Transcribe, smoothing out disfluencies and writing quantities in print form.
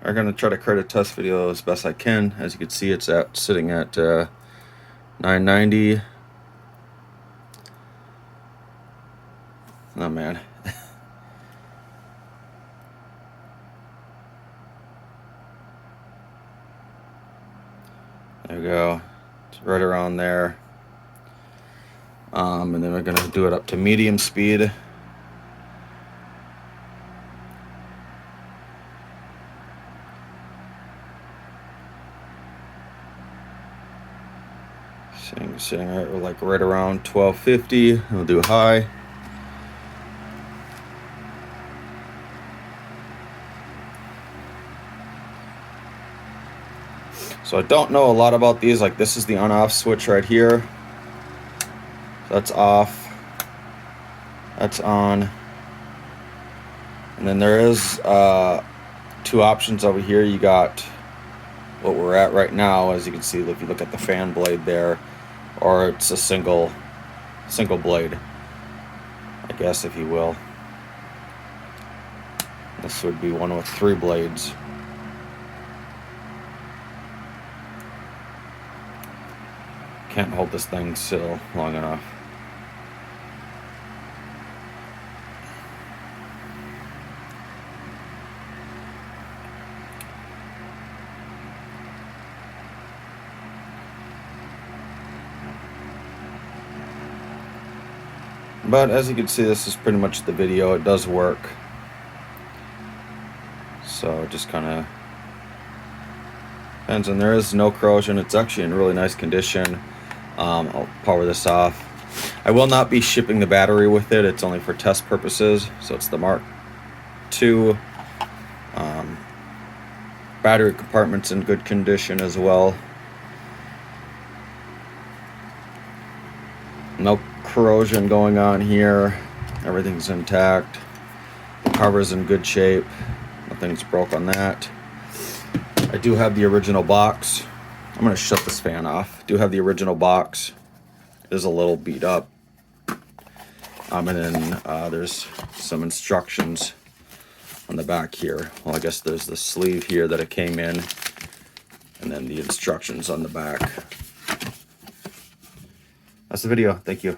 I'm going to try to create a test video as best I can. As you can see, it's sitting at 990. Oh man. There we go. It's right around there. And then we're going to do it up to medium speed. Sitting right around 1250. We'll do high. So I don't know a lot about these. Like, this is the on-off switch right here. So that's off. That's on. And then there is two options over here. You got what we're at right now, as you can see if you look at the fan blade there, or it's a single blade, I guess, if you will. This would be one with 3 blades. Can't hold this thing still long enough. But as you can see, this is pretty much the video. It does work. So it just kind of depends, and there is no corrosion. It's actually in really nice condition. I'll power this off. I will not be shipping the battery with it. It's only for test purposes. So it's the Mark II. Battery compartment's in good condition as well. No corrosion going on here. Everything's intact. The cover's in good shape. Nothing's broke on that. I do have the original box. I'm going to shut this fan off. I do have the original box. It is a little beat up. And then there's some instructions on the back here. Well, I guess there's the sleeve here that it came in, and then the instructions on the back. That's the video. Thank you.